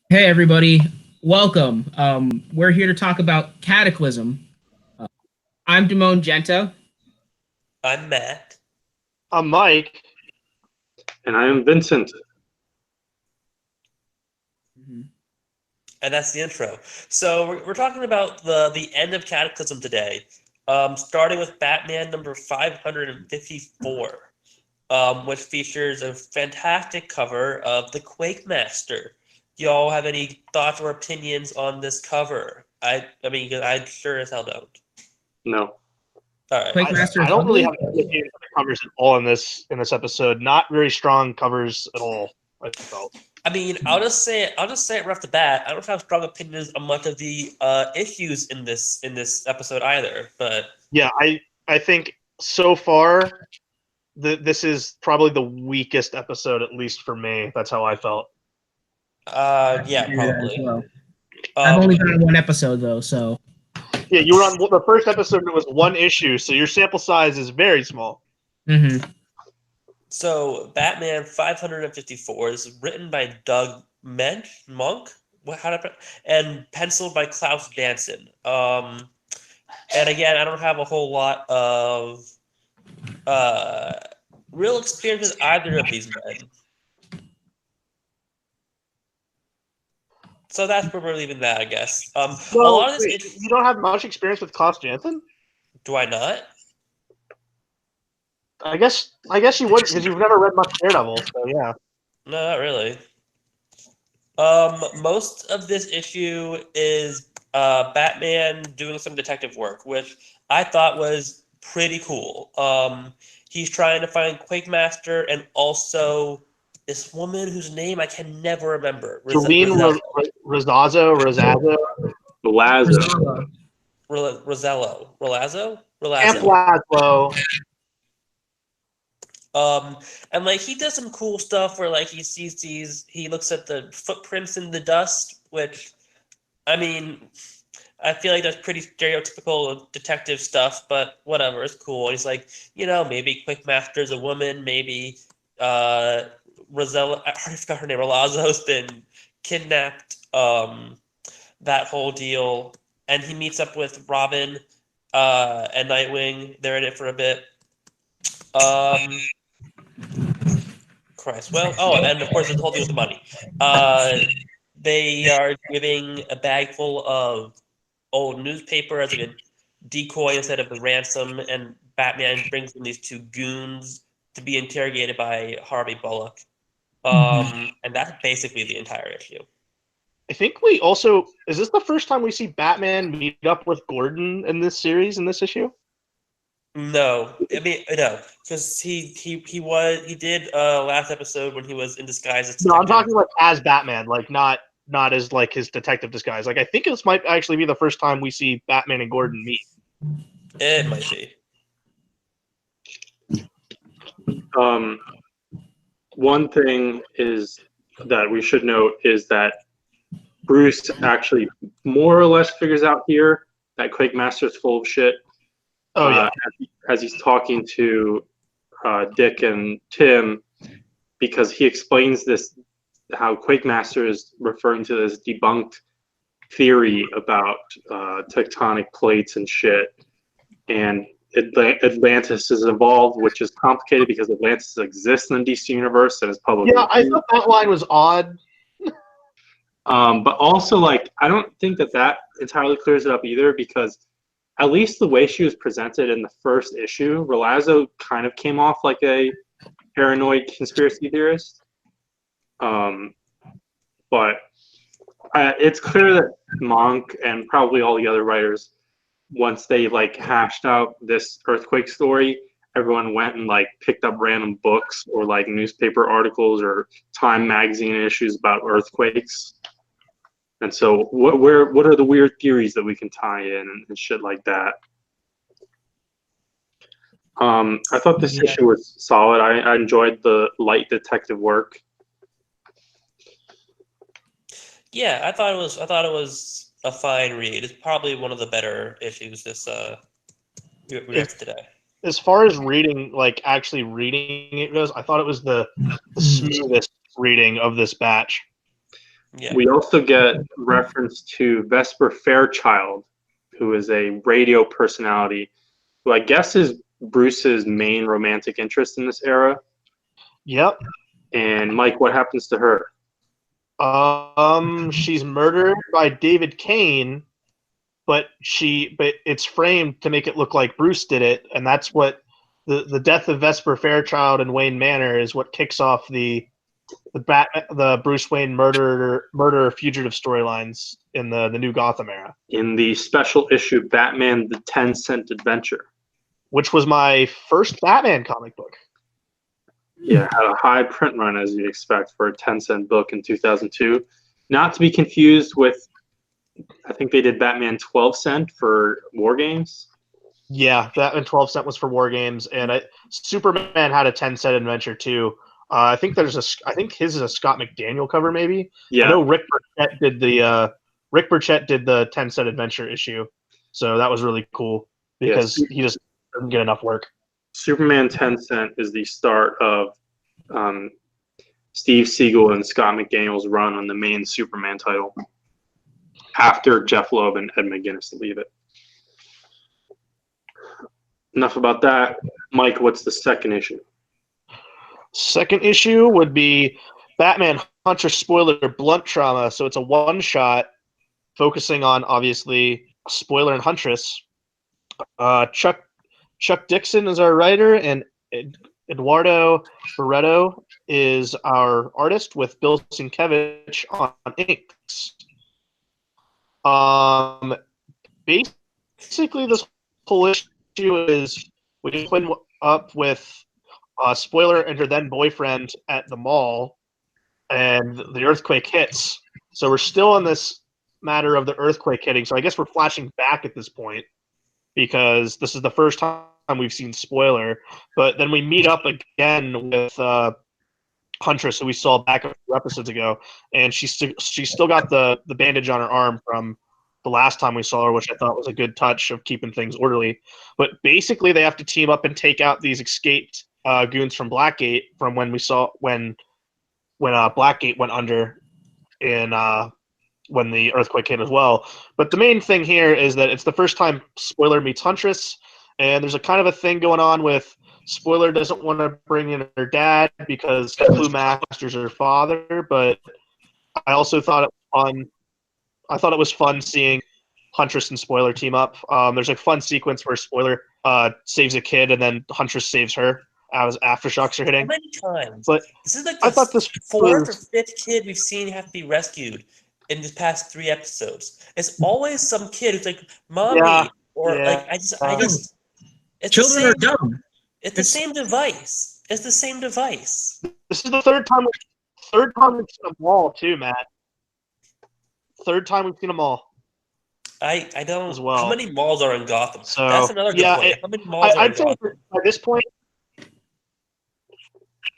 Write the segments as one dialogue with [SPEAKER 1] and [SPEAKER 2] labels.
[SPEAKER 1] Hey everybody, welcome. We're here to talk about Cataclysm. Uh, I'm Damone Genta.
[SPEAKER 2] I'm Matt.
[SPEAKER 3] I'm Mike.
[SPEAKER 4] And I am Vincent.
[SPEAKER 1] Mhm.
[SPEAKER 2] And that's the intro. So we're talking about the end of Cataclysm today, starting with Batman number 554, which features a fantastic cover of the Quake Master. Do y'all have any thoughts or opinions on this cover? I mean, I sure as hell don't.
[SPEAKER 4] No.
[SPEAKER 2] All right.
[SPEAKER 1] Quake
[SPEAKER 3] I,
[SPEAKER 1] Master
[SPEAKER 3] I
[SPEAKER 1] is
[SPEAKER 3] don't really
[SPEAKER 1] ugly.
[SPEAKER 3] have any opinions on the covers at all in this episode. Not very strong covers at all. I felt.
[SPEAKER 2] I mean, I'll just say it right off the bat. I don't have strong opinions on much of the issues in this episode either. But
[SPEAKER 3] Yeah, I think so far this is probably the weakest episode, at least for me. That's how I felt.
[SPEAKER 1] I can
[SPEAKER 2] yeah,
[SPEAKER 1] agree with that as
[SPEAKER 2] probably.
[SPEAKER 1] well. I've
[SPEAKER 2] Um,
[SPEAKER 1] only been on one episode though, so
[SPEAKER 3] Yeah, you were on the first episode. It was one issue, so your sample size is very small.
[SPEAKER 1] mhm.
[SPEAKER 2] so Batman 554 is written by Doug Monk. What how to and penciled by Klaus Janson. And again, I don't have a whole lot of uh real experience with either of these men. So that's where we're leaving that, I guess. A
[SPEAKER 3] Well,
[SPEAKER 2] lot of this,
[SPEAKER 3] wait, you don't have much experience with Klaus Janson?
[SPEAKER 2] do I not?
[SPEAKER 3] I guess you would because you've never read much Daredevil. So yeah.
[SPEAKER 2] No, not really. Most of this issue is Batman doing some detective work, which I thought was pretty cool. He's trying to find Quake Master and also this woman whose name I can never remember.
[SPEAKER 3] Jolene Rosazzo.
[SPEAKER 4] Lazo.
[SPEAKER 1] Rosala.
[SPEAKER 2] Rosello. Rolazzo?
[SPEAKER 3] Camp
[SPEAKER 2] Rolazzo.
[SPEAKER 3] Lazlo.
[SPEAKER 2] Um, and like he does some cool stuff where like he looks at the footprints in the dust, which I mean, I feel like that's pretty stereotypical of detective stuff, but whatever, it's cool. He's like, maybe Quickmaster's a woman, maybe uh Rosella, I already forgot her name, Rolazzo's been kidnapped, that whole deal. And he meets up with Robin and Nightwing. They're in it for a bit. Um Christ. Well, oh, and of course, the whole deal with the money. Uh, they are giving a bag full of old newspaper as like a decoy instead of a ransom, and Batman brings in these two goons to be interrogated by Harvey Bullock.
[SPEAKER 1] Mhm.
[SPEAKER 2] And that's basically the entire issue.
[SPEAKER 3] I think we also is this the first time we see Batman meet up with Gordon in this series in this issue?
[SPEAKER 2] No, I mean no, because he did last episode when he was in disguise as
[SPEAKER 3] No, I'm
[SPEAKER 2] detective.
[SPEAKER 3] talking like as Batman, like not as like his detective disguise. Like I think this might actually be the first time we see Batman and Gordon meet.
[SPEAKER 2] It might be.
[SPEAKER 4] Um, One thing is that we should note is that Bruce actually more or less figures out here that Quake Master's full of shit
[SPEAKER 3] Oh yeah,
[SPEAKER 4] as he's talking to Dick and Tim, because he explains this how Quake Master is referring to this debunked theory about tectonic plates and shit, and Atlantis is involved, which is complicated because Atlantis exists in the DC universe and is publicly
[SPEAKER 3] yeah. I
[SPEAKER 4] known.
[SPEAKER 3] thought that line was odd.
[SPEAKER 4] But also, like, I don't think that entirely clears it up either, because at least the way she was presented in the first issue, Relazzo kind of came off like a paranoid conspiracy theorist. Um, but it's clear that Monk and probably all the other writers, once they like hashed out this earthquake story, everyone went and like picked up random books or like newspaper articles or Time magazine issues about earthquakes. And so, what are the weird theories that we can tie in and shit like that? I thought this
[SPEAKER 2] Yeah.
[SPEAKER 4] issue was solid. I enjoyed the light detective work.
[SPEAKER 2] Yeah, I thought it was a fine read. It's probably one of the better issues this we
[SPEAKER 3] If,
[SPEAKER 2] have today.
[SPEAKER 3] as far as reading, like actually reading it goes, I thought it was the
[SPEAKER 1] Mhm.
[SPEAKER 3] smoothest reading of this batch.
[SPEAKER 2] Yeah.
[SPEAKER 4] We also get reference to Vesper Fairchild, who is a radio personality, who I guess is Bruce's main romantic interest in this era.
[SPEAKER 3] Yep.
[SPEAKER 4] And Mike, what happens to her?
[SPEAKER 3] She's murdered by David Kane, but it's framed to make it look like Bruce did it, and that's what the death of Vesper Fairchild and Wayne Manor is what kicks off the Bruce Wayne murder fugitive storylines in the new Gotham era,
[SPEAKER 4] In the special issue Batman the 10-Cent Adventure.
[SPEAKER 3] which was my first Batman comic book.
[SPEAKER 4] Yeah, had a high print run as you'd expect for a 10-cent book in 2002. Not to be confused with, I think they did Batman 12-cent for War Games.
[SPEAKER 3] Yeah, Batman 12-cent was for War Games, and Superman had a 10-cent adventure too. I think his is a Scott McDaniel cover, maybe.
[SPEAKER 4] Yeah.
[SPEAKER 3] I know Rick Burchett did the 10-cent adventure issue, so that was really cool because he just doesn't get enough work.
[SPEAKER 4] Superman 10-cent is the start of Steve Siegel and Scott McDaniel's run on the main Superman title after Jeff Loeb and Ed McGuinness leave it. Enough about that. Mike, what's the second issue?
[SPEAKER 3] Second issue would be Batman Huntress spoiler Blunt Trauma. So it's a one-shot focusing on, obviously, Spoiler and Huntress. Chuck Dixon is our writer, and Eduardo Barreto is our artist, with Bill Sienkiewicz on inks. Basically, this whole issue is we open up with Spoiler and her then boyfriend at the mall, and the earthquake hits. So we're still in this matter of the earthquake hitting. So I guess we're flashing back at this point because this is the first time we've seen Spoiler. But then we meet up again with Huntress, who we saw back a few episodes ago, and she's still got the bandage on her arm from the last time we saw her, which I thought was a good touch of keeping things orderly. But basically, they have to team up and take out these escaped goons from Blackgate from when Blackgate went under in when the earthquake hit as well. But the main thing here is that it's the first time Spoiler meets Huntress, and there's a kind of a thing going on with Spoiler doesn't want to bring in her dad because Clue Master's her father. But I also thought it was fun. I thought it was fun seeing Huntress and Spoiler team up. There's a fun sequence where Spoiler saves a kid and then Huntress saves her as aftershocks are hitting.
[SPEAKER 2] How many times?
[SPEAKER 3] But
[SPEAKER 2] this is like
[SPEAKER 3] I thought this
[SPEAKER 2] fourth
[SPEAKER 3] was-
[SPEAKER 2] or fifth kid we've seen have to be rescued in the past 3 episodes. It's always some kid who's like, "Mommy," like I just. It's
[SPEAKER 1] Children are dumb.
[SPEAKER 2] It's the same device. It's the same device.
[SPEAKER 3] This is the third time we've seen them all too, Matt. Third time we've seen them all.
[SPEAKER 2] I don't.
[SPEAKER 3] As well.
[SPEAKER 2] How many malls are in Gotham?
[SPEAKER 3] So,
[SPEAKER 2] that's another good point. How many malls are in
[SPEAKER 3] I'd say
[SPEAKER 2] Gotham?
[SPEAKER 3] by this point,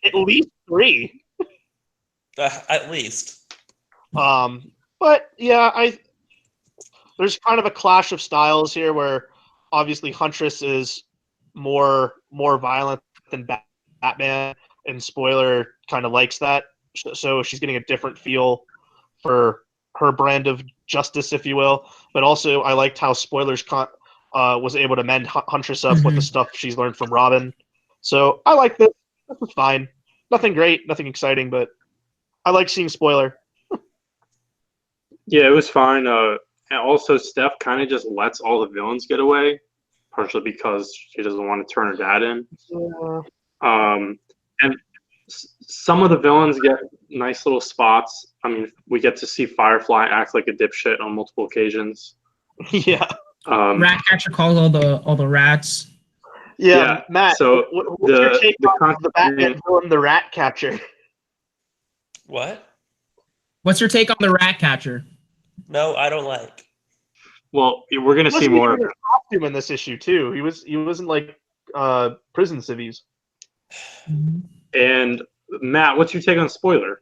[SPEAKER 3] at least 3.
[SPEAKER 2] At least.
[SPEAKER 3] But yeah, there's kind of a clash of styles here where obviously Huntress is more violent than Batman, and Spoiler kind of likes that. So she's getting a different feel for her brand of justice, if you will. But also, I liked how Spoiler's was able to mend Huntress up with the stuff she's learned from Robin. So I like this. This was fine. Nothing great, nothing exciting, but I like seeing Spoiler.
[SPEAKER 4] Yeah, it was fine. And also, Steph kind of just lets all the villains get away, partially because she doesn't want to turn her dad in.
[SPEAKER 3] Yeah.
[SPEAKER 4] And some of the villains get nice little spots. I mean, we get to see Firefly act like a dipshit on multiple occasions.
[SPEAKER 3] Yeah.
[SPEAKER 1] Ratcatcher calls all the rats.
[SPEAKER 3] Yeah, Matt.
[SPEAKER 4] So
[SPEAKER 3] what's your take on the Batman villain, the Ratcatcher?
[SPEAKER 2] What?
[SPEAKER 1] What's your take on the Ratcatcher?
[SPEAKER 2] No, I don't like.
[SPEAKER 4] Well, we're gonna see more.
[SPEAKER 3] He was costume in this issue too. He wasn't like prison civvies.
[SPEAKER 4] And Matt, what's your take on Spoiler?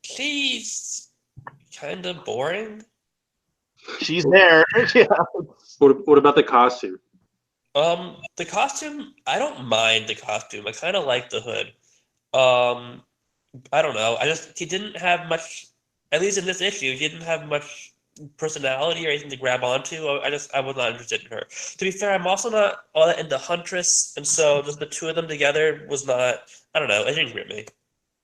[SPEAKER 2] She's kind of boring.
[SPEAKER 3] She's there. Yeah.
[SPEAKER 4] What about the costume?
[SPEAKER 2] The costume, I don't mind the costume. I kind of like the hood. I don't know. He didn't have much. At least in this issue, he didn't have much personality or anything to grab onto. I was not interested in her. To be fair, I'm also not all that into Huntress, and so just the two of them together was not. I don't know. It didn't grip me.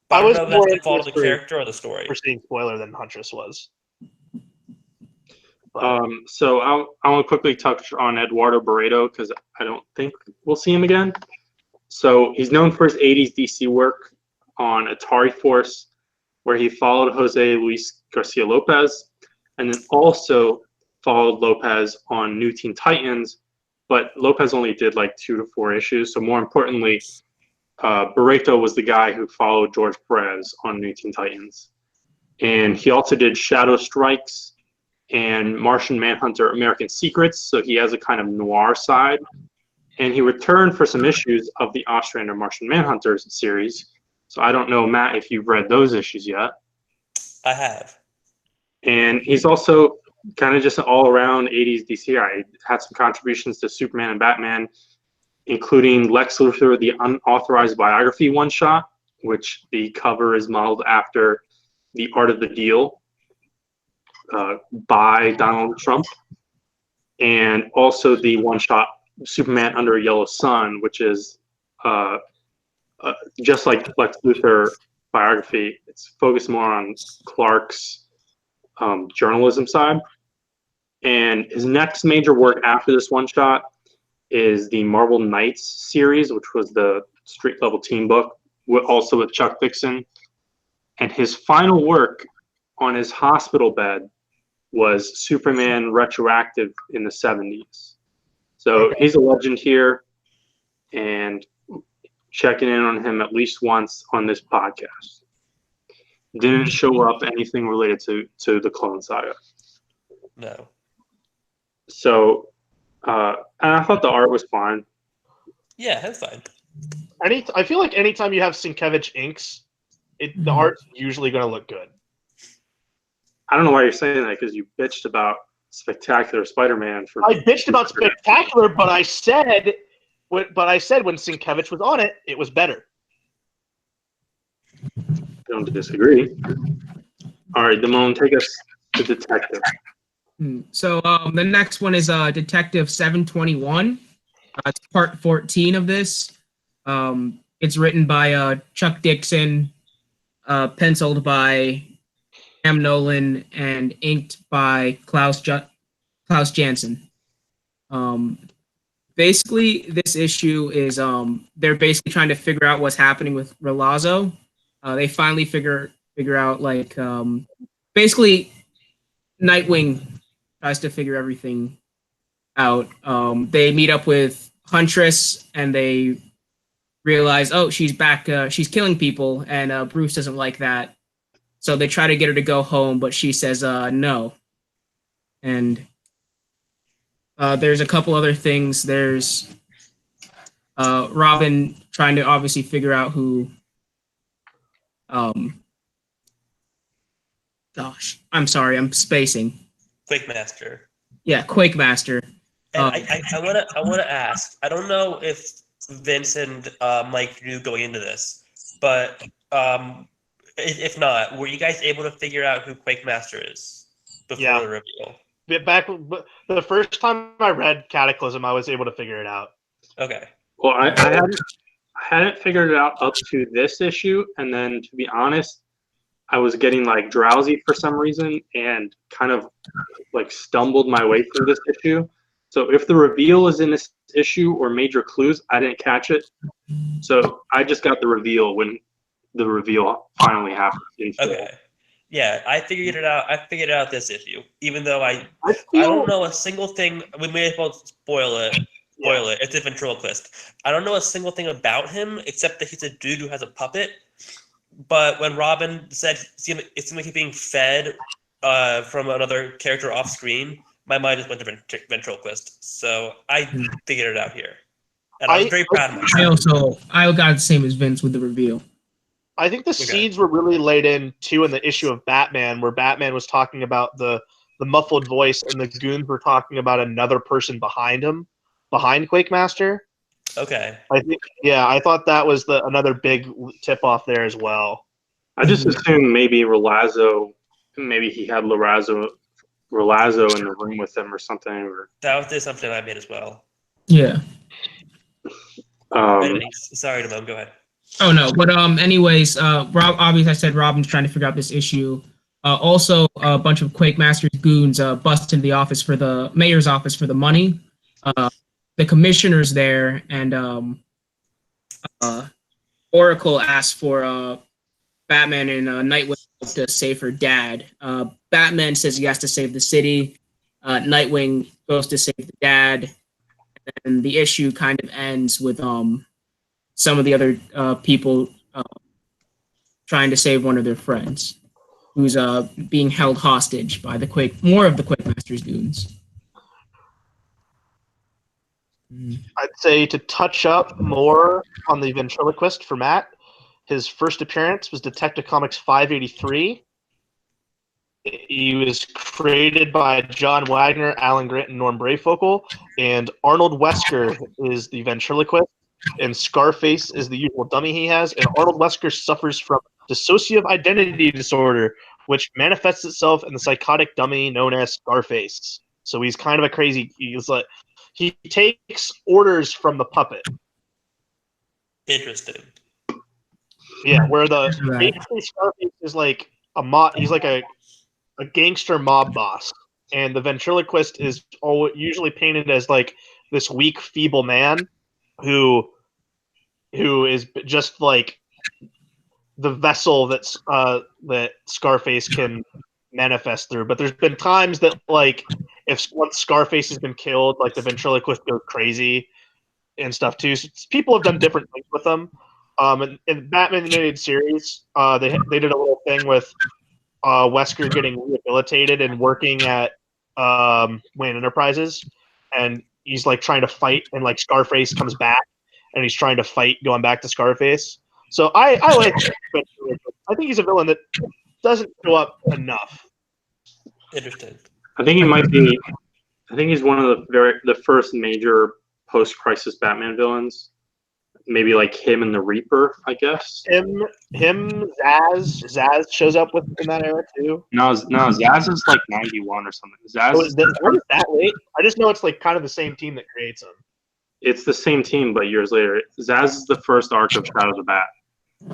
[SPEAKER 2] But
[SPEAKER 3] I
[SPEAKER 2] I don't
[SPEAKER 3] was
[SPEAKER 2] know if
[SPEAKER 3] more
[SPEAKER 2] that's the
[SPEAKER 3] into
[SPEAKER 2] fault
[SPEAKER 3] this
[SPEAKER 2] of the character or the story.
[SPEAKER 3] for seeing spoiler than Huntress was.
[SPEAKER 4] So I want to quickly touch on Eduardo Barreto because I don't think we'll see him again. So he's known for his 80s DC work on Atari Force, where he followed Jose Luis Garcia Lopez, and then also followed Lopez on New Teen Titans, but Lopez only did like 2 to 4 issues. So more importantly, Barreto was the guy who followed George Perez on New Teen Titans. And he also did Shadow Strikes and Martian Manhunter American Secrets, so he has a kind of noir side. And he returned for some issues of the Ostrander Martian Manhunters series. So I don't know, Matt, if you've read those issues yet.
[SPEAKER 2] I have.
[SPEAKER 4] And he's also kind of just an all-around 80s DC guy. He had some contributions to Superman and Batman, including Lex Luthor, the unauthorized biography one-shot, which the cover is modeled after The Art of the Deal by Donald Trump, and also the one-shot Superman Under a Yellow Sun, which is just like Lex Luthor biography. It's focused more on Clark's journalism side. And his next major work after this one-shot is the Marvel Knights series, which was the street-level team book, also with Chuck Dixon. And his final work on his hospital bed was Superman Retroactive in the 70s. So he's a legend here, and checking in on him at least once on this podcast. Didn't show up anything related to the Clone Saga.
[SPEAKER 2] No.
[SPEAKER 4] So, and I thought the art was fine.
[SPEAKER 2] Yeah, that's fine.
[SPEAKER 3] I feel like anytime you have Sienkiewicz inks, the art's usually going to look good.
[SPEAKER 4] I don't know why you're saying that, because you bitched about Spectacular Spider-Man for.
[SPEAKER 3] I bitched about Spectacular, but I said when Sienkiewicz was on it, it was better.
[SPEAKER 4] Don't disagree. All right, Damone, take us to Detective.
[SPEAKER 1] So the next one is Detective 721. It's part 14 of this. It's written by Chuck Dixon, penciled by Sam Nolan, and inked by Klaus Janson. Basically, this issue is they're basically trying to figure out what's happening with Relazzo. They finally figure out basically Nightwing tries to figure everything out. They meet up with Huntress and they realize, oh, she's back. She's killing people, and Bruce doesn't like that. So they try to get her to go home, but she says no. And there's a couple other things. There's Robin trying to obviously figure out who. Gosh, I'm sorry, I'm spacing.
[SPEAKER 2] Quakemaster.
[SPEAKER 1] Yeah, Quakemaster.
[SPEAKER 2] And I wanna ask. I don't know if Vince and Mike knew going into this, but if not, were you guys able to figure out who Quakemaster is before the reveal?
[SPEAKER 3] Back the first time I read Cataclysm, I was able to figure it out.
[SPEAKER 2] Okay.
[SPEAKER 4] Well, I hadn't figured it out up to this issue, and then to be honest, I was getting like drowsy for some reason and kind of like stumbled my way through this issue. So if the reveal is in this issue or major clues, I didn't catch it. So I just got the reveal when the reveal finally happened.
[SPEAKER 2] Okay. Yeah, I figured it out. I figured it out this issue, even though I don't know a single thing. We may as well spoil it. It's a ventriloquist. I don't know a single thing about him except that he's a dude who has a puppet. But when Robin said it seemed like he's being fed from another character off screen, my mind just went to ventriloquist. So I figured it out here, and I was very proud of myself.
[SPEAKER 1] I got the same as Vince with the reveal.
[SPEAKER 3] I think the seeds were really laid in too in the issue of Batman, where Batman was talking about the muffled voice, and the goons were talking about another person behind him, behind Quakemaster.
[SPEAKER 2] Okay.
[SPEAKER 3] I thought that was another big tip off there as well.
[SPEAKER 4] I just assumed maybe Relazzo, maybe he had Relazzo in the room with him or something. Or
[SPEAKER 2] That was the assumption I made as well.
[SPEAKER 1] Yeah.
[SPEAKER 2] Anyways, sorry, Damone, go ahead.
[SPEAKER 1] Oh no, but anyways, Rob. Obviously, I said Robin's trying to figure out this issue. Also, a bunch of Quake Masters goons bust into the office for the mayor's office for the money. The commissioner's there, and Oracle asks for Batman and Nightwing to save her dad. Batman says he has to save the city. Nightwing goes to save the dad, and the issue kind of ends with some of the other people trying to save one of their friends, who's being held hostage by more of the Quake Masters goons.
[SPEAKER 3] I'd say to touch up more on the ventriloquist for Matt, his first appearance was Detective Comics 583. He was created by John Wagner, Alan Grant, and Norm Brayfogle, and Arnold Wesker is the ventriloquist, and Scarface is the usual dummy he has, and Arnold Wesker suffers from dissociative identity disorder, which manifests itself in the psychotic dummy known as Scarface. So he's kind of a crazy. He takes orders from the puppet.
[SPEAKER 2] Interesting.
[SPEAKER 3] Yeah, where
[SPEAKER 1] Right.
[SPEAKER 3] basically Scarface is like a mob. He's like a gangster mob boss, and the ventriloquist is usually painted as like this weak, feeble man who is just like the vessel that Scarface can manifest through. But there's been times that like once Scarface has been killed, like the ventriloquist goes crazy and stuff too. So people have done different things with them. In Batman animated series, they did a little thing with Wesker getting rehabilitated and working at Wayne Enterprises, and he's like trying to fight, and like Scarface comes back, and he's trying to fight going back to Scarface. So I like. I think he's a villain that doesn't show up enough.
[SPEAKER 2] Interesting.
[SPEAKER 4] I think he might be. I think he's one of the first major post-crisis Batman villains. Maybe like him and the Reaper, I guess.
[SPEAKER 3] Him, Zaz shows up in that era too.
[SPEAKER 4] No, Zaz is like 91 or something. Zaz
[SPEAKER 3] is that late? I just know it's like kind of the same team that creates him.
[SPEAKER 4] It's the same team, but years later. Zaz is the first arc of Shadow of the Bat.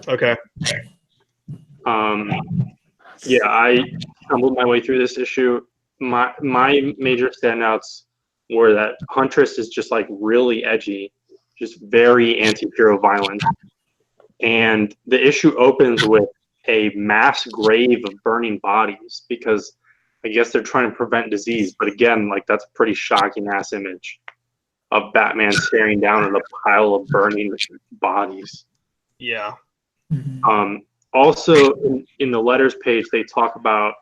[SPEAKER 3] Okay.
[SPEAKER 4] Yeah, I stumbled my way through this issue. My major standouts were that Huntress is just like really edgy, just very anti-hero violent. And the issue opens with a mass grave of burning bodies because I guess they're trying to prevent disease. But again, like that's a pretty shocking ass image of Batman staring down at a pile of burning bodies.
[SPEAKER 3] Yeah.
[SPEAKER 4] Also, in the letters page, they talk about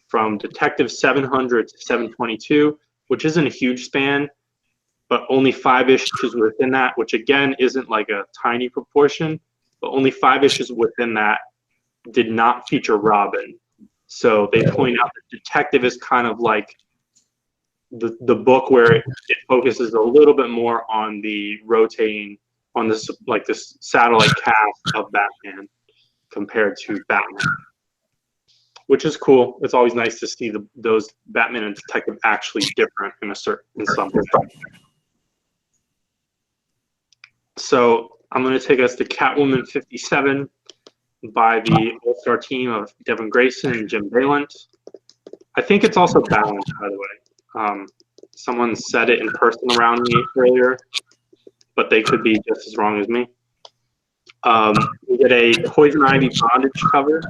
[SPEAKER 4] from Detective 700 to 722, which isn't a huge span, but only 5 issues within that, which again isn't like a tiny proportion, but only 5 issues within that did not feature Robin. So they point out that Detective is kind of like the book where it focuses a little bit more on the rotating, on this like this satellite cast of Batman compared to Batman, which is cool. It's always nice to see those Batman and Detective actually different in some way. So I'm going to take us to Catwoman 57 by the All-Star team of Devin Grayson and Jim Valant. I think it's also balanced, by the way. Someone said it in person around me earlier, but they could be just as wrong as me. We get a Poison Ivy bondage cover.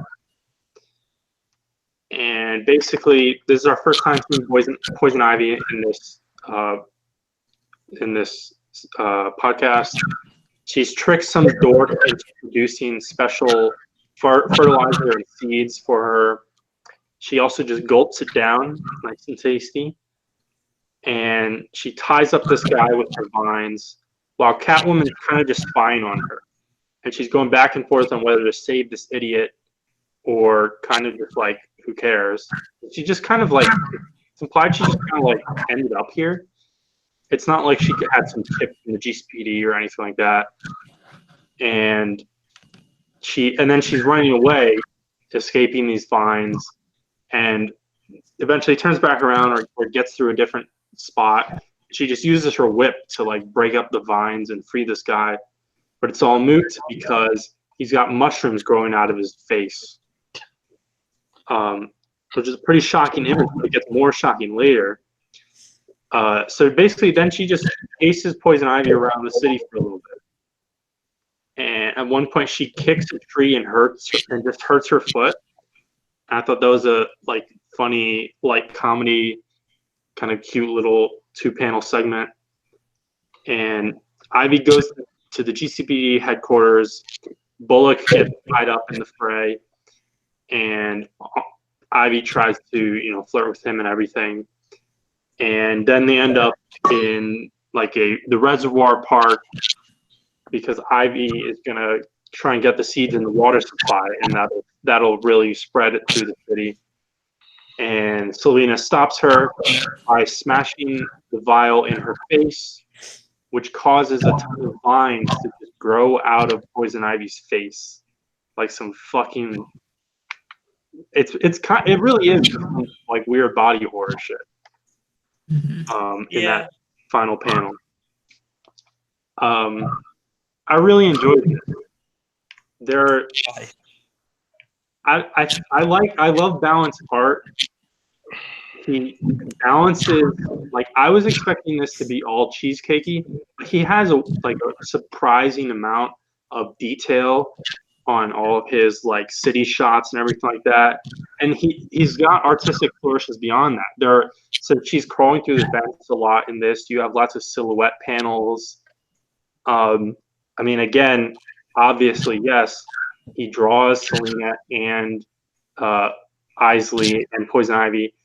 [SPEAKER 4] And basically, this is our first time seeing Poison Ivy in this podcast. She's tricked some dork into producing special fertilizer and seeds for her. She also just gulps it down, nice and tasty. And she ties up this guy with her vines, while Catwoman is kind of just spying on her. And she's going back and forth on whether to save this idiot or kind of just like, who cares? She just kind of like, it's implied she just kind of like ended up here. It's not like she had some tip from the GCPD or anything like that. And then she's running away, escaping these vines, and eventually turns back around or gets through a different spot. She just uses her whip to like break up the vines and free this guy, but it's all moot because he's got mushrooms growing out of his face, which is a pretty shocking image, but it gets more shocking later. So basically, then she just chases Poison Ivy around the city for a little bit. And at one point, she kicks a tree and just hurts her foot. And I thought that was a like funny, like comedy, kind of cute little 2-panel segment. And Ivy goes to the GCPD headquarters. Bullock gets tied up in the fray, and Ivy tries to flirt with him and everything. And then they end up in like the reservoir park because Ivy is gonna try and get the seeds in the water supply, and that'll really spread it through the city. And Selena stops her by smashing the vial in her face, which causes a ton of vines to just grow out of Poison Ivy's face, like some fucking. It really is like weird body horror shit. In that final panel. I really enjoyed it. I love balanced art. He balances, like I was expecting this to be all cheesecakey, but he has a surprising amount of detail on all of his like city shots and everything like that. And he's got artistic flourishes beyond that. So she's crawling through the vents a lot in this. You have lots of silhouette panels. I mean, again, obviously, yes, he draws Selena and Isley and Poison Ivy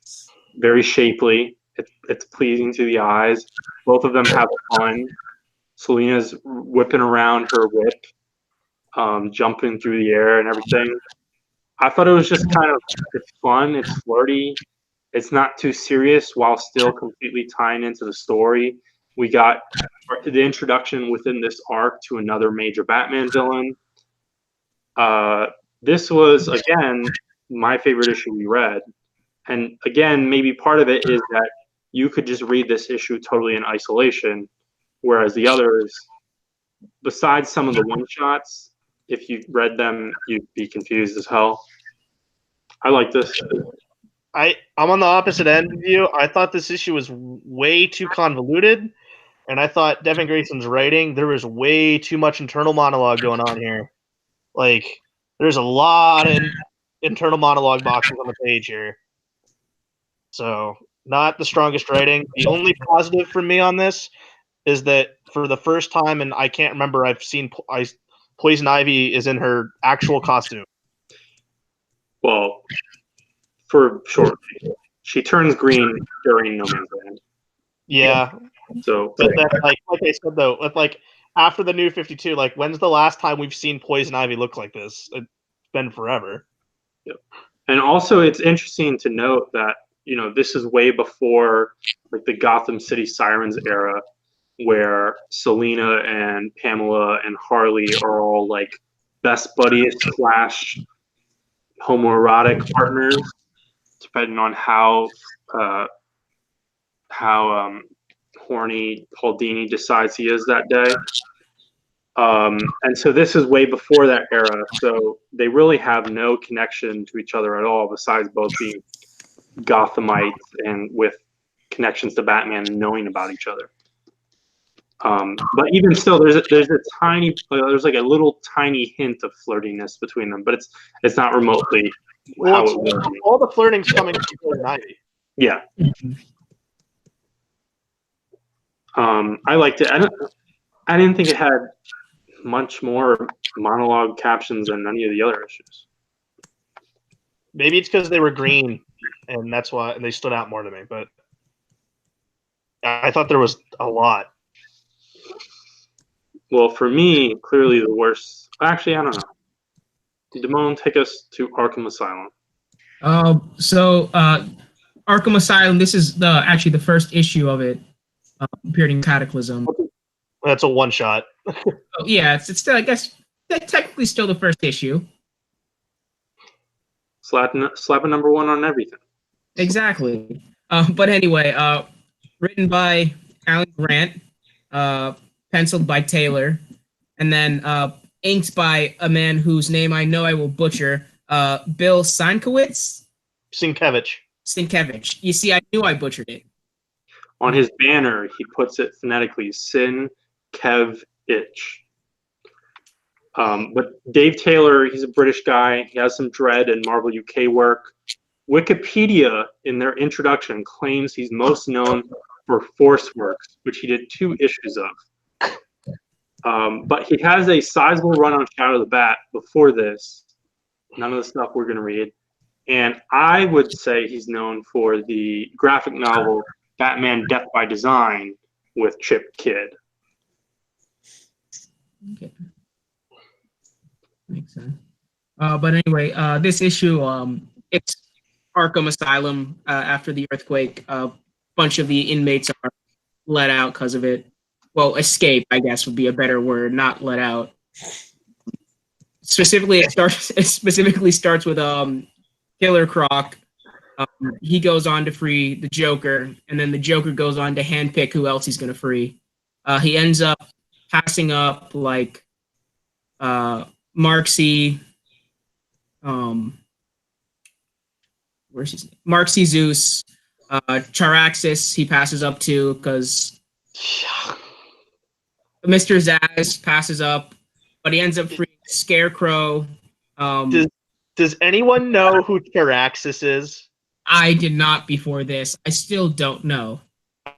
[SPEAKER 4] very shapely. It's pleasing to the eyes. Both of them have fun. Selena's whipping around her whip, jumping through the air and everything. I thought it was just it's fun, it's flirty, it's not too serious while still completely tying into the story. We got the introduction within this arc to another major Batman villain. This was, again, my favorite issue we read. And again, maybe part of it is that you could just read this issue totally in isolation, whereas the others, besides some of the one-shots, if you read them, you'd be confused as hell. I like this.
[SPEAKER 3] I'm on the opposite end of you. I thought this issue was way too convoluted, and I thought Devin Grayson's writing, there was way too much internal monologue going on here. Like, there's a lot of internal monologue boxes on the page here. So, not the strongest writing. The only positive for me on this is that for the first time, and I can't remember, I've seen Poison Ivy is in her actual costume.
[SPEAKER 4] Well, for sure. She turns green during No Man's Land.
[SPEAKER 3] Yeah.
[SPEAKER 4] So,
[SPEAKER 3] but then, like I said though, like after the New 52, like when's the last time we've seen Poison Ivy look like this? It's been forever.
[SPEAKER 4] Yep. And also, it's interesting to note that this is way before like the Gotham City Sirens era, where Selena and Pamela and Harley are all like best buddies / homoerotic partners, depending on how horny Paul Dini decides he is that day. And so this is way before that era. So they really have no connection to each other at all, besides both being Gothamites and with connections to Batman and knowing about each other. But even still, there's like a little tiny hint of flirtiness between them, but it's not remotely how it would be.
[SPEAKER 3] All the flirting's coming from Poison Ivy.
[SPEAKER 4] Yeah. I liked it. I didn't think it had much more monologue captions than any of the other issues.
[SPEAKER 3] Maybe it's because they were green, and that's why they stood out more to me. But I thought there was a lot.
[SPEAKER 4] Well, for me, clearly the worst. Actually, I don't know. Damone, take us to Arkham Asylum.
[SPEAKER 1] So Arkham Asylum. This is actually the first issue of it. Appeared in Cataclysm.
[SPEAKER 3] That's a one shot.
[SPEAKER 1] Yeah, it's still, I guess, technically still the first issue.
[SPEAKER 4] slapping number one on everything.
[SPEAKER 1] Exactly. But anyway, written by Alan Grant, penciled by Taylor, and then inked by a man whose name I know I will butcher, Bill Sienkiewicz. Sienkiewicz. You see, I knew I butchered it.
[SPEAKER 4] On his banner, he puts it phonetically, Sin Kev Itch. But Dave Taylor, he's a British guy. He has some Dread and Marvel UK work. Wikipedia, in their introduction, claims he's most known for Force Works, which he did 2 issues of. But he has a sizable run on Shadow the Bat before this. None of the stuff we're going to read. And I would say he's known for the graphic novel Batman Death by Design with Chip Kidd.
[SPEAKER 1] Okay. Makes sense. But anyway, this issue, it's Arkham Asylum after the earthquake. A bunch of the inmates are let out because of it. Well, escape, I guess, would be a better word, not let out. Specifically, it specifically starts with Killer Croc. He goes on to free the Joker, and then the Joker goes on to handpick who else he's going to free. He ends up passing up like Marxy, where's his name? Marxy Zeus, Charaxus. He passes up to because Mr. Zaz passes up, but he ends up freeing Scarecrow.
[SPEAKER 3] Does anyone know who Charaxus is?
[SPEAKER 1] I did not before this. I still don't know.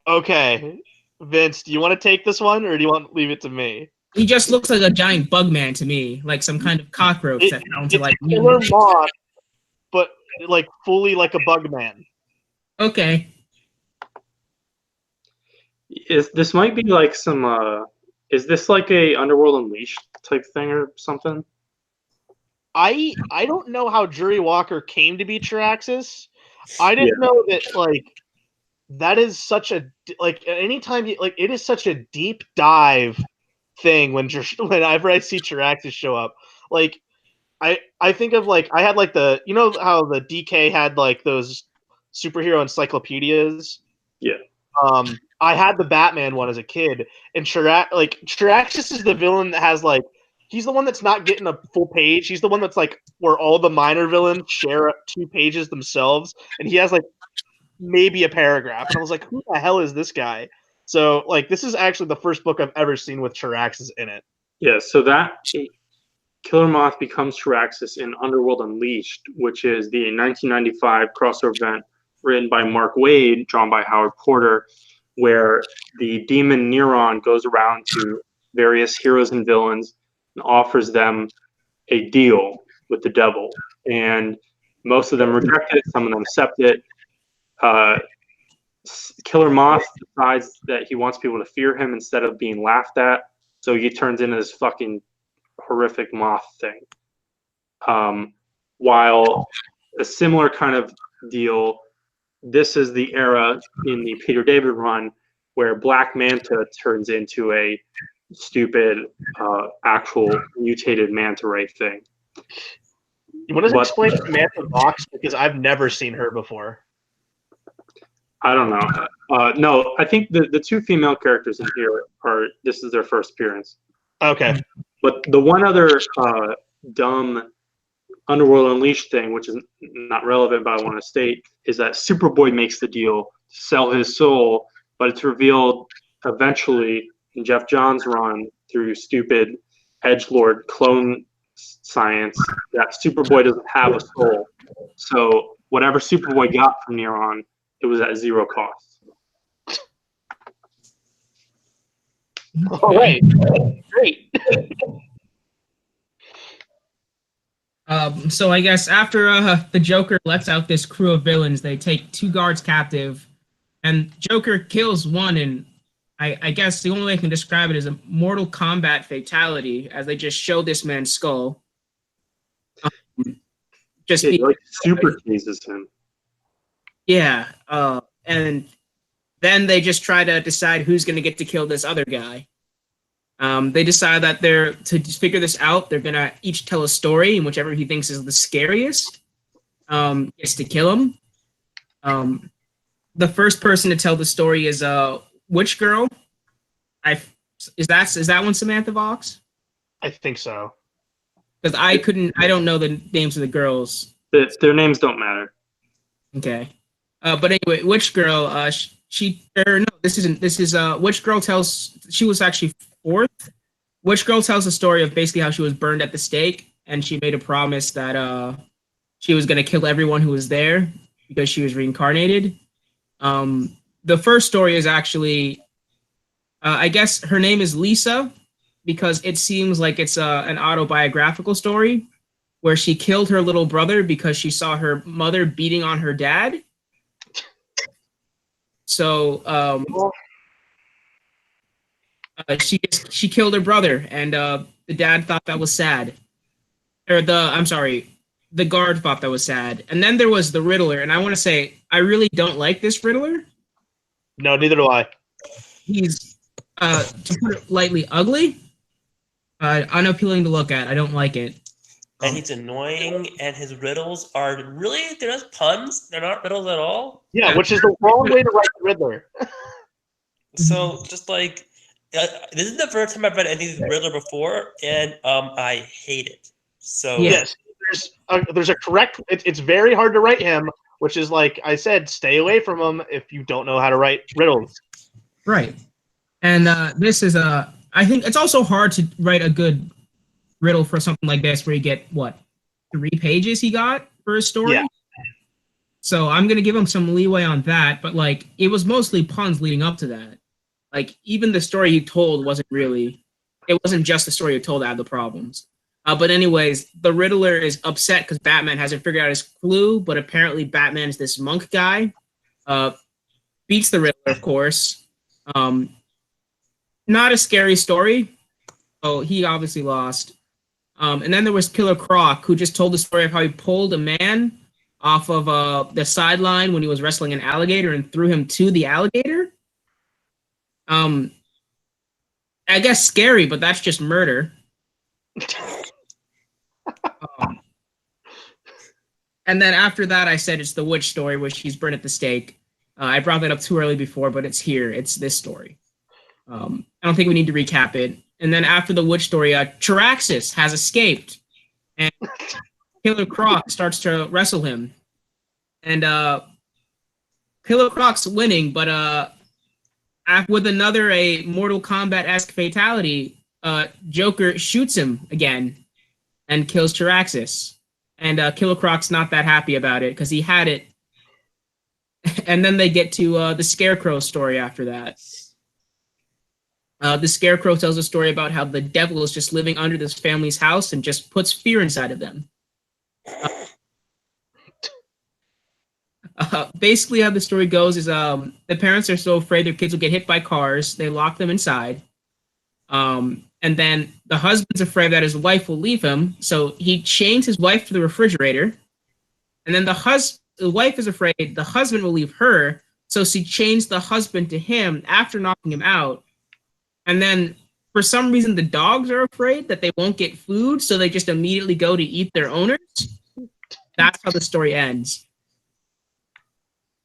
[SPEAKER 3] Okay. Vince, do you want to take this one, or do you want to leave it to me?
[SPEAKER 1] He just looks like a giant bug man to me, like some kind of cockroach that fell into like
[SPEAKER 3] killer moth, but like fully like a bug man.
[SPEAKER 1] Okay.
[SPEAKER 4] This might be like some is this like a Underworld Unleashed type thing or something?
[SPEAKER 3] I don't know how Jury Walker came to be Charaxus. I didn't know that like that is such a like anytime you, like it is such a deep dive thing whenever I see Charaxus show up. Like I think of like I had like the how the DK had like those superhero encyclopedias.
[SPEAKER 4] Yeah.
[SPEAKER 3] I had the Batman one as a kid, and Charaxus is the villain that has like he's the one that's not getting a full page. He's the one that's like where all the minor villains share 2 pages themselves, and he has like maybe a paragraph. And I was like, who the hell is this guy? So like this is actually the first book I've ever seen with Charaxus in it.
[SPEAKER 4] Yeah, so that Killer Moth becomes Charaxus in Underworld Unleashed, which is the 1995 crossover event written by Mark Waid, drawn by Howard Porter, where the demon Neuron goes around to various heroes and villains and offers them a deal with the devil. And most of them reject it, some of them accept it. Killer Moth decides that he wants people to fear him instead of being laughed at, so he turns into this fucking horrific moth thing. While a similar kind of deal, this is the era in the Peter David run where Black Manta turns into a stupid, actual mutated manta ray thing.
[SPEAKER 3] You want to explain Samantha Vox, because I've never seen her before.
[SPEAKER 4] I don't know. No, I think the 2 female characters in here this is their first appearance.
[SPEAKER 3] Okay.
[SPEAKER 4] But the one other dumb Underworld Unleashed thing, which is not relevant, but I want to state, is that Superboy makes the deal to sell his soul, but it's revealed eventually in Jeff Johns' run through stupid edgelord clone science that Superboy doesn't have a soul. So whatever Superboy got from Neuron, it was at 0 cost.
[SPEAKER 3] All right. Great.
[SPEAKER 1] So I guess after the Joker lets out this crew of villains, they take 2 guards captive, and Joker kills one, and I guess the only way I can describe it is a Mortal Kombat fatality, as they just show this man's skull.
[SPEAKER 4] Like super teases him.
[SPEAKER 1] Yeah, and then they just try to decide who's going to get to kill this other guy. They decide that to figure this out, they're going to each tell a story, and whichever he thinks is the scariest, gets to kill him. The first person to tell the story is Witch Girl. Is that one Samantha Vox?
[SPEAKER 3] I think so.
[SPEAKER 1] Because I don't know the names of the girls.
[SPEAKER 4] Their names don't matter.
[SPEAKER 1] Okay. But anyway, Witch Girl, this is Witch Girl she was actually fourth. Witch Girl tells the story of basically how she was burned at the stake, and she made a promise that she was going to kill everyone who was there because she was reincarnated. The first story is actually, I guess her name is Lisa, because it seems like it's an autobiographical story where she killed her little brother because she saw her mother beating on her dad. So she killed her brother, and the dad thought that was sad. The guard thought that was sad. And then there was the Riddler, and I want to say I really don't like this Riddler.
[SPEAKER 3] No, neither do I.
[SPEAKER 1] He's to put it lightly, ugly. Unappealing to look at. I don't like it.
[SPEAKER 2] And he's annoying, and his riddles are they're just puns. They're not riddles at all.
[SPEAKER 3] Yeah, which is the wrong way to write the Riddler.
[SPEAKER 2] So, just like, this is the first time I've read anything Riddler before, and I hate it. So
[SPEAKER 3] yes, there's a correct. It's very hard to write him, which is like I said, stay away from him if you don't know how to write riddles.
[SPEAKER 1] Right, and this is I think it's also hard to write a good riddle for something like this, where you get 3 pages he got for his story.
[SPEAKER 3] Yeah.
[SPEAKER 1] So I'm gonna give him some leeway on that, but like it was mostly puns leading up to that. Like even the story he told wasn't just the story he told that had the problems. But anyways, the Riddler is upset because Batman hasn't figured out his clue, but apparently Batman is this monk guy. Beats the Riddler, of course. Not a scary story. Oh, he obviously lost. And then there was Killer Croc, who just told the story of how he pulled a man off of the sideline when he was wrestling an alligator and threw him to the alligator. I guess scary, but that's just murder. And then after that, I said it's the witch story where she's burned at the stake. I brought that up too early before, but it's here. It's this story. I don't think we need to recap it. And then after the witch story, Chiraxus has escaped, and Killer Croc starts to wrestle him. And Killer Croc's winning, but with another Mortal Kombat-esque fatality, Joker shoots him again and kills Chiraxus. And Killer Croc's not that happy about it because he had it. And then they get to the Scarecrow story after that. The Scarecrow tells a story about how the devil is just living under this family's house and just puts fear inside of them. Basically, how the story goes is the parents are so afraid their kids will get hit by cars, they lock them inside. And then the husband's afraid that his wife will leave him, so he chains his wife to the refrigerator. And then the wife is afraid the husband will leave her, so she chains the husband to him after knocking him out. And then, for some reason, the dogs are afraid that they won't get food, so they just immediately go to eat their owners. That's how the story ends.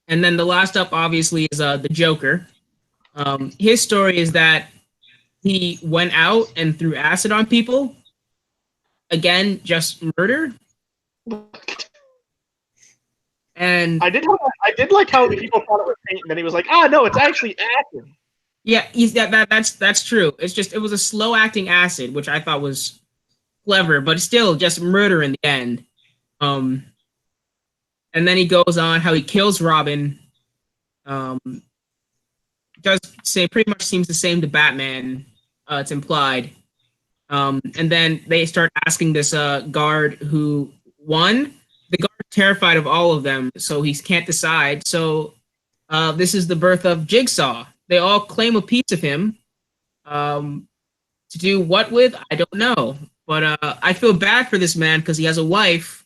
[SPEAKER 1] And then the last up, obviously, is the Joker. His story is that he went out and threw acid on people. Again, just murder. And
[SPEAKER 3] I did like how people thought it was paint, and then he was like, no, it's actually acid.
[SPEAKER 1] Yeah, that's true. It was a slow acting acid, which I thought was clever, but still just murder in the end. And then he goes on how he kills Robin. Pretty much seems the same to Batman. It's implied. And then they start asking this guard who won. The guard's terrified of all of them, so he can't decide. So this is the birth of Jigsaw. They all claim a piece of him. To do what with, I don't know. But I feel bad for this man because he has a wife,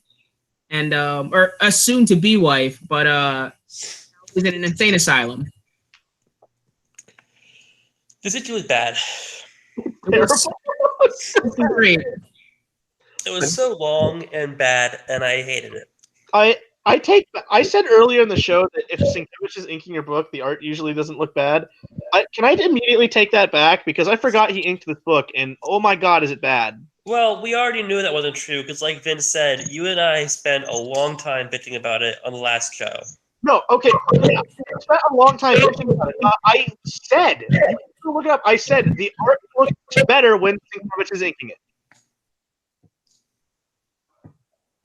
[SPEAKER 1] and or a soon-to-be wife, but he's in an insane asylum.
[SPEAKER 2] This issue was bad.
[SPEAKER 1] It was great.
[SPEAKER 2] It was so long and bad, and I hated it.
[SPEAKER 3] I said earlier in the show that if Sienkiewicz is inking your book, the art usually doesn't look bad. Can I immediately take that back because I forgot he inked this book, and oh my god, is it bad?
[SPEAKER 2] Well, we already knew that wasn't true because, like Vince said, you and I spent a long time bitching about it on the last show.
[SPEAKER 3] No, okay. I spent a long time thinking about it. I said, you can look it up. I said the art looks better when Sienkiewicz is inking it.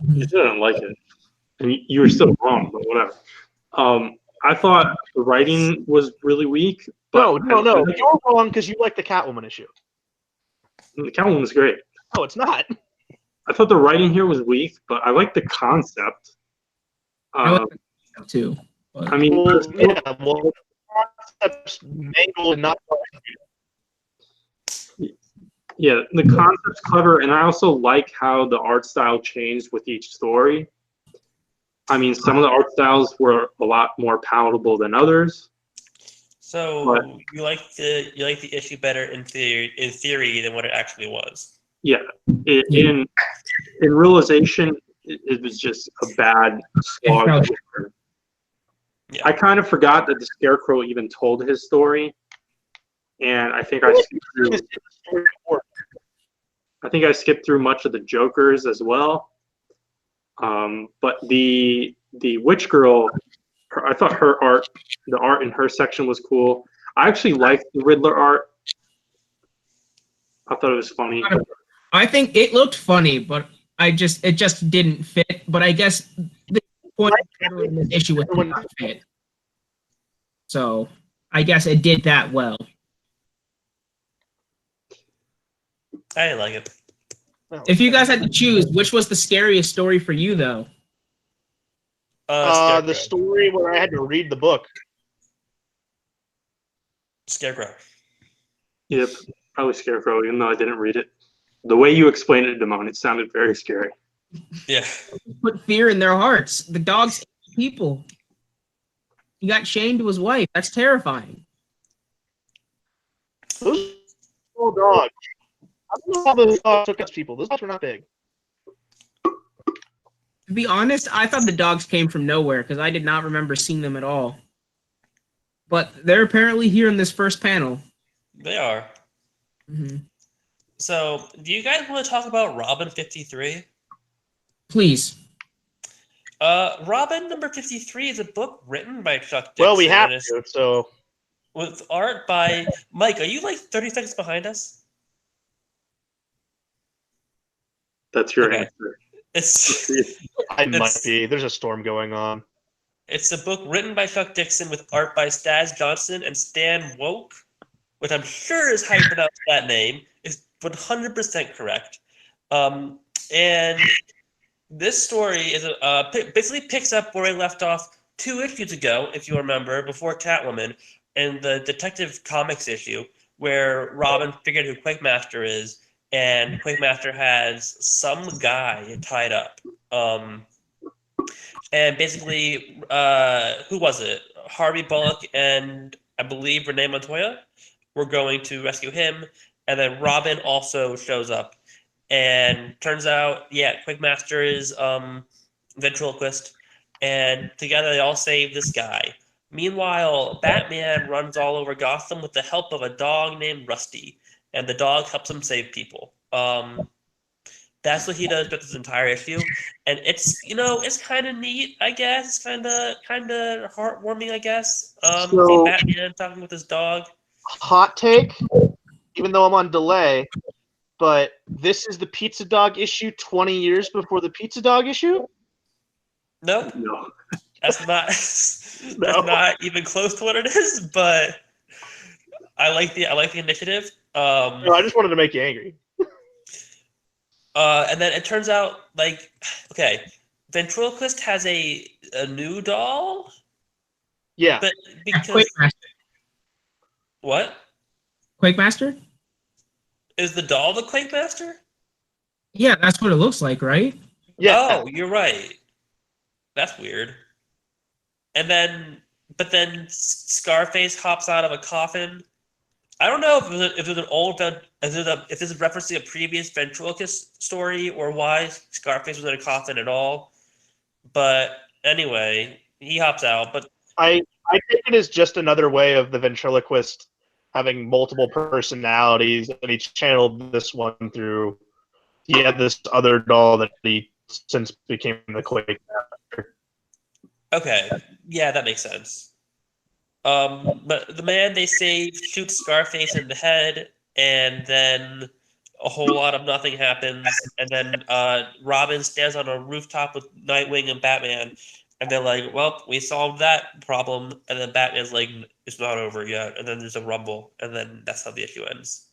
[SPEAKER 4] You didn't like it, and you were still wrong, but whatever. I thought the writing was really weak. But
[SPEAKER 3] No. You're wrong because you like the Catwoman issue.
[SPEAKER 4] The Catwoman was great.
[SPEAKER 3] No, it's not.
[SPEAKER 4] I thought the writing here was weak, but I like the concept.
[SPEAKER 1] I like that too. But
[SPEAKER 4] I mean,
[SPEAKER 3] the concept's mangled and not.
[SPEAKER 4] yeah, the concept's clever, and I also like how the art style changed with each story. I mean, some of the art styles were a lot more palatable than others.
[SPEAKER 2] So
[SPEAKER 4] But-
[SPEAKER 2] you like the issue better in theory than what it actually was.
[SPEAKER 4] Yeah, in realization, it was just a bad slog.
[SPEAKER 2] Yeah.
[SPEAKER 4] I kind of forgot that the Scarecrow even told his story, and I think I skipped through much of the Jokers as well. But the Witch Girl, I thought the art in her section was cool. I actually liked the Riddler art. I thought it was funny.
[SPEAKER 1] I think it looked funny, but it just didn't fit. But I guess the point in this issue was it not fit. So I guess it did that well.
[SPEAKER 2] I didn't like it.
[SPEAKER 1] If you guys had to choose, which was the scariest story for you, though?
[SPEAKER 3] The story where I had to read the book.
[SPEAKER 2] Scarecrow.
[SPEAKER 4] Yep, probably Scarecrow, even though I didn't read it. The way you explained it, Damon, it sounded very scary.
[SPEAKER 2] Yeah.
[SPEAKER 1] Put fear in their hearts. The dogs ate people. He got chained to his wife. That's terrifying.
[SPEAKER 3] Those little dogs. I don't know how those dogs took us people. Those dogs were not big.
[SPEAKER 1] To be honest, I thought the dogs came from nowhere because I did not remember seeing them at all. But they're apparently here in this first panel.
[SPEAKER 2] They are.
[SPEAKER 1] Mm-hmm.
[SPEAKER 2] So, do you guys want to talk about Robin 53?
[SPEAKER 1] Please.
[SPEAKER 2] Robin number 53 is a book written by Chuck Dixon.
[SPEAKER 3] Well, we have to, so.
[SPEAKER 2] With art by Mike. Are you like 30 seconds behind us?
[SPEAKER 4] That's your
[SPEAKER 2] Okay.
[SPEAKER 4] answer.
[SPEAKER 3] I might be. There's a storm going on.
[SPEAKER 2] It's a book written by Chuck Dixon with art by Staz Johnson and Stan Woke, which I'm sure is how you pronounce that name. Is 100% correct. And this story is basically picks up where we left off 2 issues ago, if you remember, before Catwoman, and the Detective Comics issue, where Robin figured who Quakemaster is, and Quakemaster has some guy tied up. And basically, who was it? Harvey Bullock and I believe Renee Montoya were going to rescue him, and then Robin also shows up. And turns out, yeah, Quakemaster is ventriloquist, and together they all save this guy. Meanwhile, Batman runs all over Gotham with the help of a dog named Rusty, and the dog helps him save people. That's what he does throughout this entire issue, and it's kind of neat, I guess. It's kind of heartwarming, I guess. See Batman talking with his dog.
[SPEAKER 3] Hot take, even though I'm on delay, but this is the Pizza Dog issue 20 years before the Pizza Dog issue?
[SPEAKER 2] Nope.
[SPEAKER 4] No.
[SPEAKER 2] That's not even close to what it is, but I like the initiative.
[SPEAKER 3] No, I just wanted to make you angry.
[SPEAKER 2] And then it turns out, okay, Ventriloquist has a new doll.
[SPEAKER 3] Yeah.
[SPEAKER 2] But because
[SPEAKER 1] Quakemaster.
[SPEAKER 2] what?
[SPEAKER 1] Quakemaster?
[SPEAKER 2] Is the doll the Quakemaster?
[SPEAKER 1] Yeah, that's what it looks like, right?
[SPEAKER 3] Yeah.
[SPEAKER 2] Oh, you're right. That's weird. And then, but then Scarface hops out of a coffin. I don't know if there's an old if this is referencing a previous ventriloquist story or why Scarface was in a coffin at all. But anyway, he hops out, but
[SPEAKER 3] I think it is just another way of the ventriloquist having multiple personalities, and he channeled this one through. He had this other doll that he since became the Quake Master.
[SPEAKER 2] okay, yeah, that makes sense. But the man they save shoots Scarface in the head, and then a whole lot of nothing happens. And then Robin stands on a rooftop with Nightwing and Batman, and they're like, "Well, we solved that problem." And then Batman's like, "It's not over yet." And then there's a rumble, and then that's how the issue ends.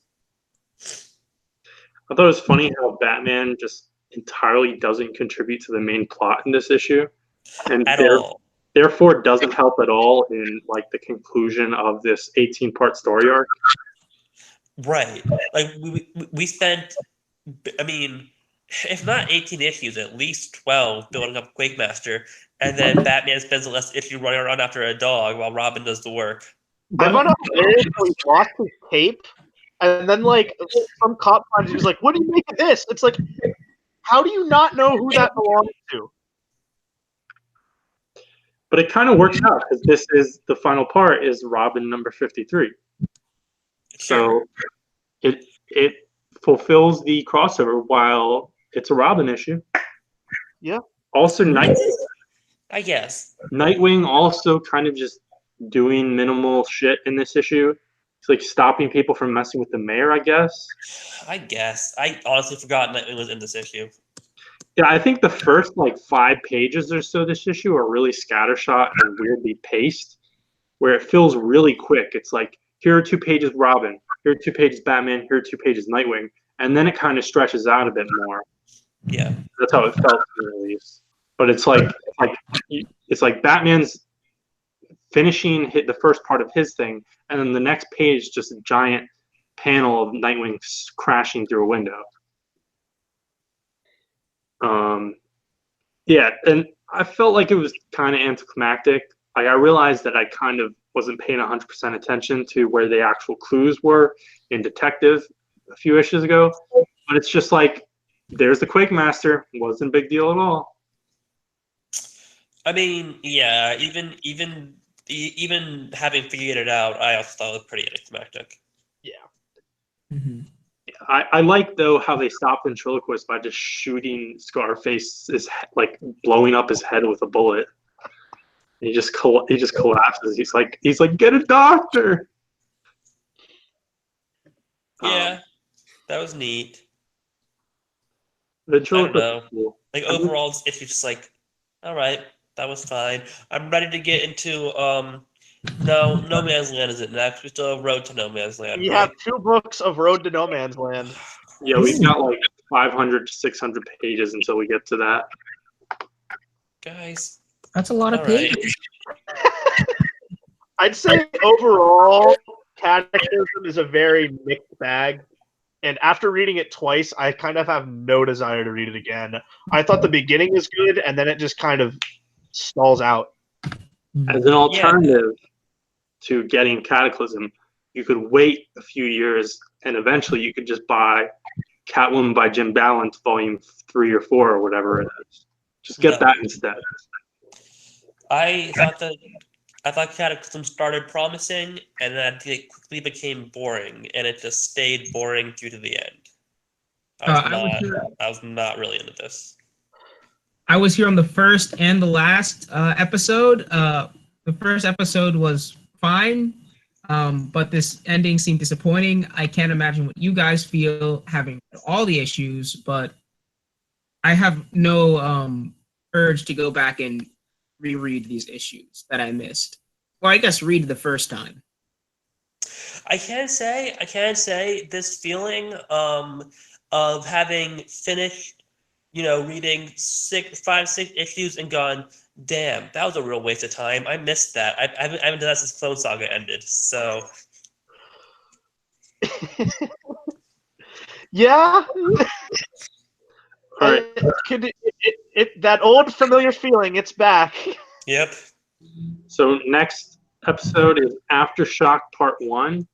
[SPEAKER 4] I thought it was funny how Batman just entirely doesn't contribute to the main plot in this issue, and
[SPEAKER 2] At all.
[SPEAKER 4] therefore doesn't help at all in like the conclusion of this 18-part story arc.
[SPEAKER 2] Right. Like we spent, I mean, if not 18 issues, at least 12 building up Quake Master, and then Batman spends the last issue running around after a dog while Robin does the work.
[SPEAKER 3] I found out hilarious how he lost his tape, and then like some cop finds, he was like, "What do you make of this?" It's like, how do you not know who that belongs to?
[SPEAKER 4] But it kind of works out because this is the final part is Robin number 53.
[SPEAKER 2] Sure.
[SPEAKER 4] So it fulfills the crossover while it's a Robin issue.
[SPEAKER 3] Yeah.
[SPEAKER 4] Also,
[SPEAKER 2] I guess.
[SPEAKER 4] Nightwing also kind of just doing minimal shit in this issue. It's like stopping people from messing with the mayor, I guess.
[SPEAKER 2] I guess. I honestly forgot Nightwing was in this issue.
[SPEAKER 4] Yeah, I think the first like 5 pages or so of this issue are really scattershot and weirdly paced, where it feels really quick. It's like, here are 2 pages Robin, here are 2 pages Batman, here are 2 pages Nightwing, and then it kind of stretches out a bit more.
[SPEAKER 2] Yeah.
[SPEAKER 4] That's how it felt to me, at least. But it's like Batman's finishing the first part of his thing, and then the next page just a giant panel of Nightwing crashing through a window. Yeah, and I felt like it was kind of anticlimactic. Like I realized that I kind of wasn't paying 100% attention to where the actual clues were in Detective a few issues ago, but it's just like there's the Quake Master. Wasn't a big deal at all.
[SPEAKER 2] I mean, yeah, even having figured it out, I also thought it was pretty anticlimactic.
[SPEAKER 3] Yeah.
[SPEAKER 1] Mm-hmm.
[SPEAKER 4] I like though how they stopped ventriloquist by just shooting Scarface, like blowing up his head with a bullet. He just collapses. He's like get a doctor.
[SPEAKER 2] Yeah, that was neat.
[SPEAKER 4] Ventriloquist.
[SPEAKER 2] I don't know.
[SPEAKER 4] Cool.
[SPEAKER 2] Like overall, it's just like, all right, that was fine. I'm ready to get into No Man's Land is it next? We still have Road to No Man's Land.
[SPEAKER 3] We
[SPEAKER 2] right?
[SPEAKER 3] have 2 books of Road to No Man's Land.
[SPEAKER 4] Yeah, we've got like 500 to 600 pages until we get to that.
[SPEAKER 2] Guys,
[SPEAKER 1] That's a lot of
[SPEAKER 2] all right.
[SPEAKER 1] pages.
[SPEAKER 3] I'd say overall, Cataclysm is a very mixed bag. And after reading it twice, I kind of have no desire to read it again. I thought the beginning was good, and then it just kind of stalls out.
[SPEAKER 4] As an alternative to getting Cataclysm, you could wait a few years and eventually you could just buy Catwoman by Jim Ballant, volume 3 or 4 or whatever it is. Just get that instead.
[SPEAKER 2] I thought Cataclysm started promising, and then it quickly became boring, and it just stayed boring through to the end. I was not really into this.
[SPEAKER 1] I was here on the first and the last episode. The first episode was fine, but this ending seemed disappointing. I can't imagine what you guys feel having all the issues, but I have no urge to go back and reread these issues that I missed. Well, I guess read the first time.
[SPEAKER 2] I can say this feeling of having finished, reading 5-6 issues and gone, damn, that was a real waste of time. I missed that. I haven't done that since Clone Saga ended. So
[SPEAKER 3] Yeah.
[SPEAKER 4] All right.
[SPEAKER 3] That old familiar feeling, it's back.
[SPEAKER 2] Yep.
[SPEAKER 4] So next episode is Aftershock Part 1.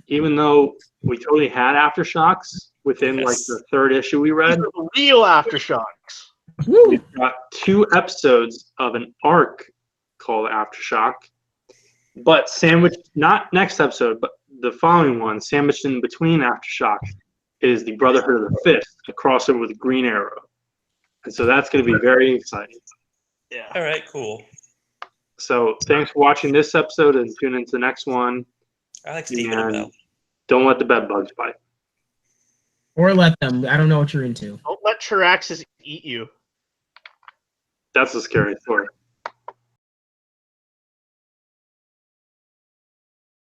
[SPEAKER 4] Even though we totally had Aftershocks within like the 3rd issue we read.
[SPEAKER 3] Real Aftershocks.
[SPEAKER 1] Woo!
[SPEAKER 4] We've got 2 episodes of an arc called Aftershock, but sandwiched, not next episode, but the following one, sandwiched in between Aftershock, is the Brotherhood of the Fist, a crossover with Green Arrow. And so that's going to be very exciting.
[SPEAKER 3] Yeah.
[SPEAKER 2] All right, cool.
[SPEAKER 4] So thanks for watching this episode and tune into the next one.
[SPEAKER 2] I like Stephen
[SPEAKER 4] And
[SPEAKER 2] Amell.
[SPEAKER 4] don't let the bed bugs bite.
[SPEAKER 1] Or let them. I don't know what you're into.
[SPEAKER 3] Don't let Chiraxes eat you.
[SPEAKER 4] That's a scary story.